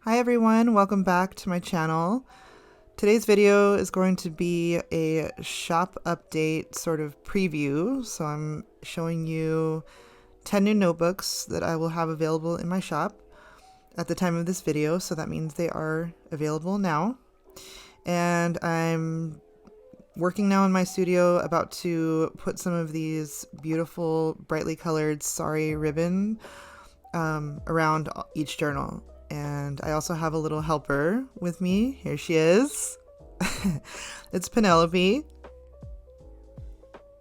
Hi everyone, welcome back to my channel. Today's video is going to be a shop update sort of preview. So I'm showing you 10 new notebooks that I will have available in my shop at the time of this video. So that means they are available now. And I'm working now in my studio about to put some of these beautiful brightly colored sari ribbon around each journal. And I also have a little helper with me. Here she is. It's Penelope.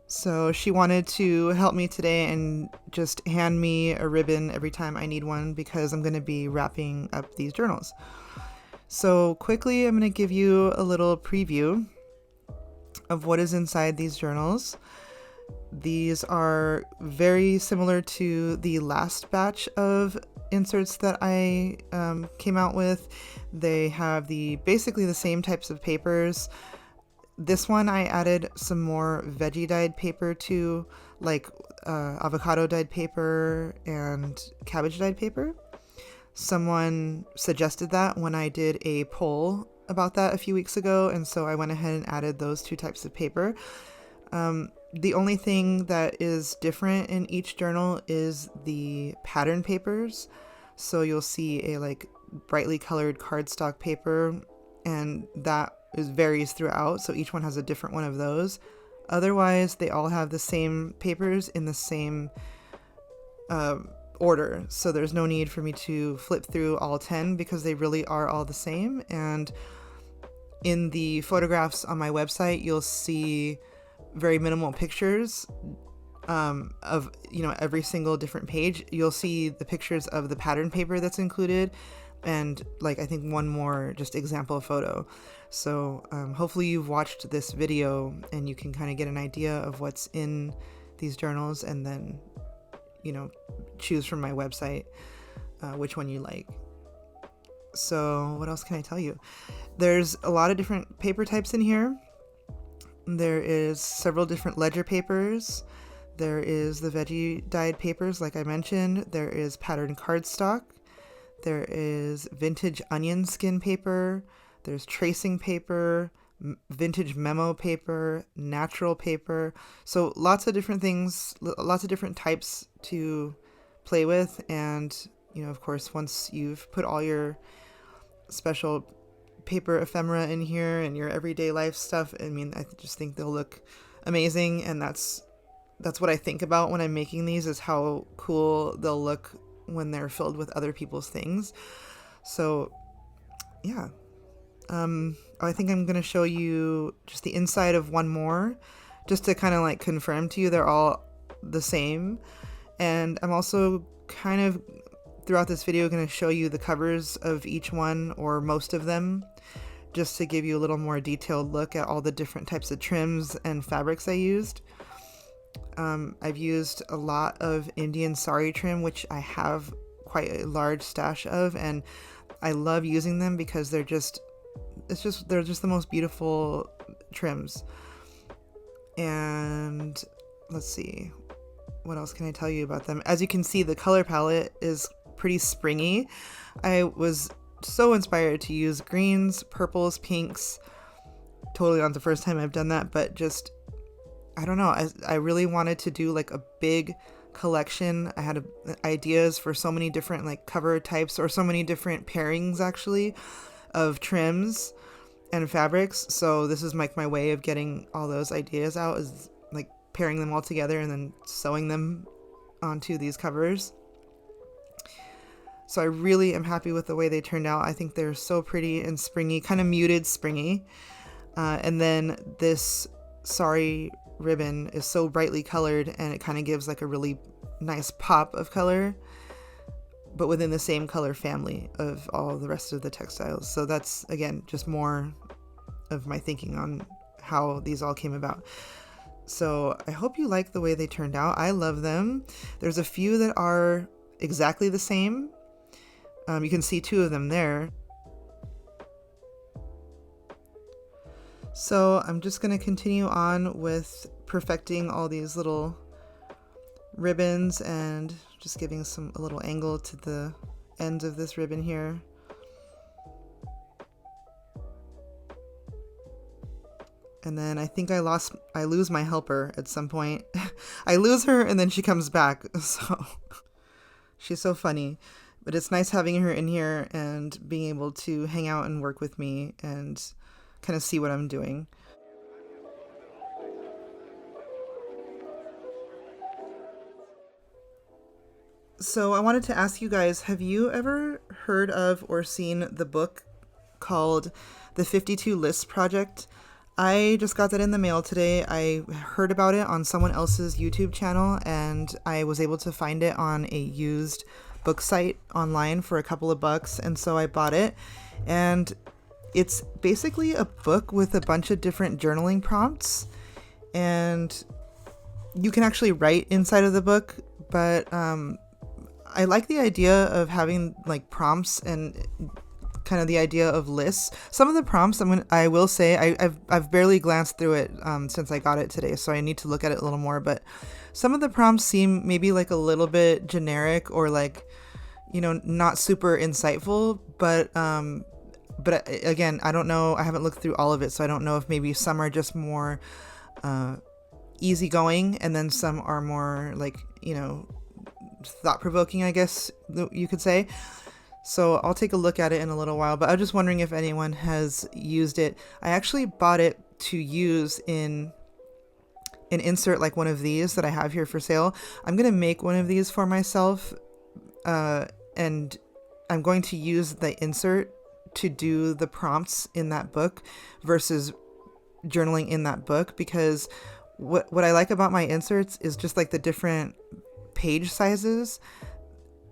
So she wanted to help me today and just hand me a ribbon every time I need one because I'm going to be wrapping up these journals. So quickly, I'm going to give you a little preview of what is inside these journals. These are very similar to the last batch of inserts that I came out with. They have basically the same types of papers. This one I added some more veggie dyed paper to, like avocado dyed paper and cabbage dyed paper. Someone suggested that when I did a poll about that a few weeks ago, and so I went ahead and added those two types of paper. The only thing that is different in each journal is the pattern papers. So you'll see a like brightly colored cardstock paper, and that varies throughout. So each one has a different one of those. Otherwise, they all have the same papers in the same order. So there's no need for me to flip through all 10 because they really are all the same. And in the photographs on my website, you'll see very minimal pictures of every single different page. You'll see the pictures of the pattern paper that's included, and like I think one more just example photo. So hopefully you've watched this video and you can kind of get an idea of what's in these journals, and then choose from my website which one you like. So what else can I tell you? There's a lot of different paper types in here. There is several different ledger papers. There is the veggie dyed papers, like I mentioned. There is patterned cardstock. There is vintage onion skin paper. There's tracing paper, vintage memo paper, natural paper. So lots of different things, lots of different types to play with. And, of course, once you've put all your special paper ephemera in here and your everyday life stuff, I mean, I just think they'll look amazing. And that's what I think about when I'm making these, is how cool they'll look when they're filled with other people's things. So yeah, I think I'm going to show you just the inside of one more, just to kind of like confirm to you they're all the same. And I'm also kind of throughout this video going to show you the covers of each one, or most of them, just to give you a little more detailed look at all the different types of trims and fabrics I used. I've used a lot of Indian sari trim, which I have quite a large stash of, and I love using them because they're just the most beautiful trims. And let's see, what else can I tell you about them? As you can see, the color palette is pretty springy. I was so inspired to use greens, purples, pinks. Totally not the first time I've done that, but just, I don't know, I really wanted to do like a big collection. I had ideas for so many different like cover types, or so many different pairings actually of trims and fabrics. So this is like my way of getting all those ideas out, is like pairing them all together and then sewing them onto these covers. So I really am happy with the way they turned out. I think they're so pretty and springy, kind of muted springy. And then this sari ribbon is so brightly colored, and it kind of gives like a really nice pop of color, but within the same color family of all the rest of the textiles. So that's, again, just more of my thinking on how these all came about. So I hope you like the way they turned out. I love them. There's a few that are exactly the same. You can see two of them there. So I'm just going to continue on with perfecting all these little ribbons and just giving a little angle to the ends of this ribbon here. And then I think I lose my helper at some point. I lose her and then she comes back. So she's so funny. But it's nice having her in here and being able to hang out and work with me and kind of see what I'm doing. So I wanted to ask you guys, have you ever heard of or seen the book called The 52 Lists Project? I just got that in the mail today. I heard about it on someone else's YouTube channel, and I was able to find it on a used book site online for a couple of bucks, and so I bought it. And it's basically a book with a bunch of different journaling prompts, and you can actually write inside of the book, but I like the idea of having like prompts and kind of the idea of lists. Some of the prompts, I will say, I've barely glanced through it since I got it today, so I need to look at it a little more. But some of the prompts seem maybe like a little bit generic or like, not super insightful. But again, I don't know. I haven't looked through all of it, so I don't know if maybe some are just more easygoing, and then some are more like thought-provoking, I guess you could say. So I'll take a look at it in a little while, but I was just wondering if anyone has used it. I actually bought it to use in an insert like one of these that I have here for sale. I'm going to make one of these for myself, and I'm going to use the insert to do the prompts in that book versus journaling in that book, because what I like about my inserts is just like the different page sizes.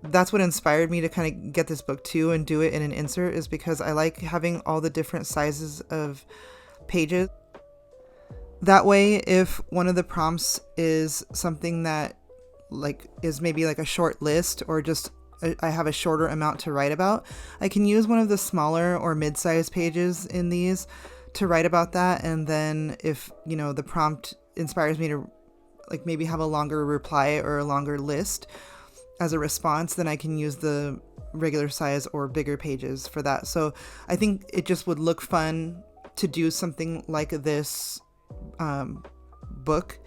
That's what inspired me to kind of get this book too and do it in an insert, is because I like having all the different sizes of pages. That way, if one of the prompts is something that like is maybe like a short list, or just I have a shorter amount to write about, I can use one of the smaller or mid-sized pages in these to write about that. And then if the prompt inspires me to like maybe have a longer reply or a longer list as a response, then I can use the regular size or bigger pages for that. So I think it just would look fun to do something like this book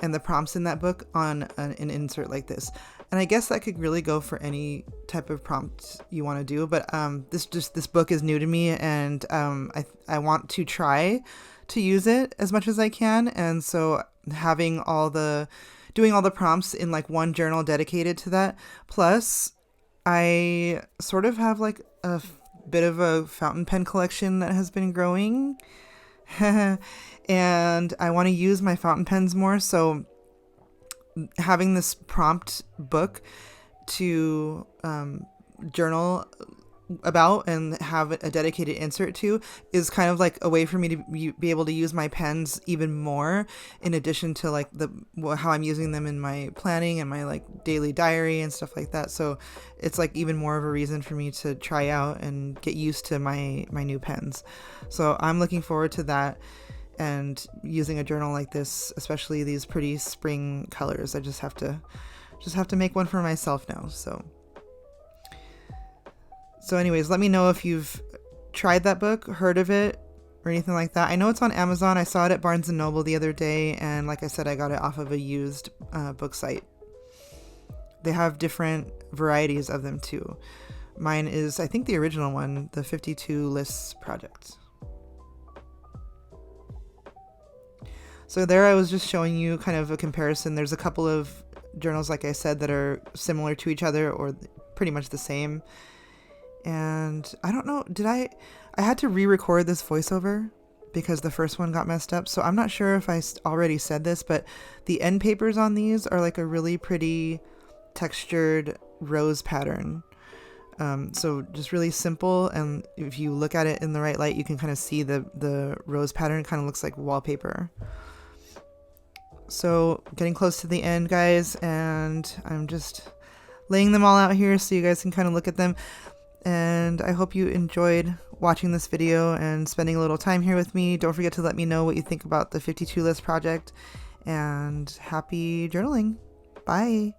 and the prompts in that book on an insert like this. And I guess that could really go for any type of prompt you want to do. But this book is new to me, and I want to try to use it as much as I can. And so having doing all the prompts in like one journal dedicated to that. Plus, I sort of have like a bit of a fountain pen collection that has been growing. And I want to use my fountain pens more. So having this prompt book to journal about and have a dedicated insert to is kind of like a way for me to be able to use my pens even more, in addition to like how I'm using them in my planning and my like daily diary and stuff like that. So it's like even more of a reason for me to try out and get used to my new pens. So I'm looking forward to that, and using a journal like this, especially these pretty spring colors. I just have to make one for myself now. So anyways, let me know if you've tried that book, heard of it, or anything like that. I know it's on Amazon. I saw it at Barnes & Noble the other day, and like I said, I got it off of a used book site. They have different varieties of them too. Mine is, I think, the original one, the 52 Lists Project. So there I was just showing you kind of a comparison. There's a couple of journals, like I said, that are similar to each other or pretty much the same. And I don't know, I had to re-record this voiceover because the first one got messed up. So I'm not sure if I already said this, but the end papers on these are like a really pretty textured rose pattern. So just really simple. And if you look at it in the right light, you can kind of see the rose pattern kind of looks like wallpaper. So getting close to the end, guys, and I'm just laying them all out here so you guys can kind of look at them. And I hope you enjoyed watching this video and spending a little time here with me. Don't forget to let me know what you think about the 52 List Project, and happy journaling. Bye.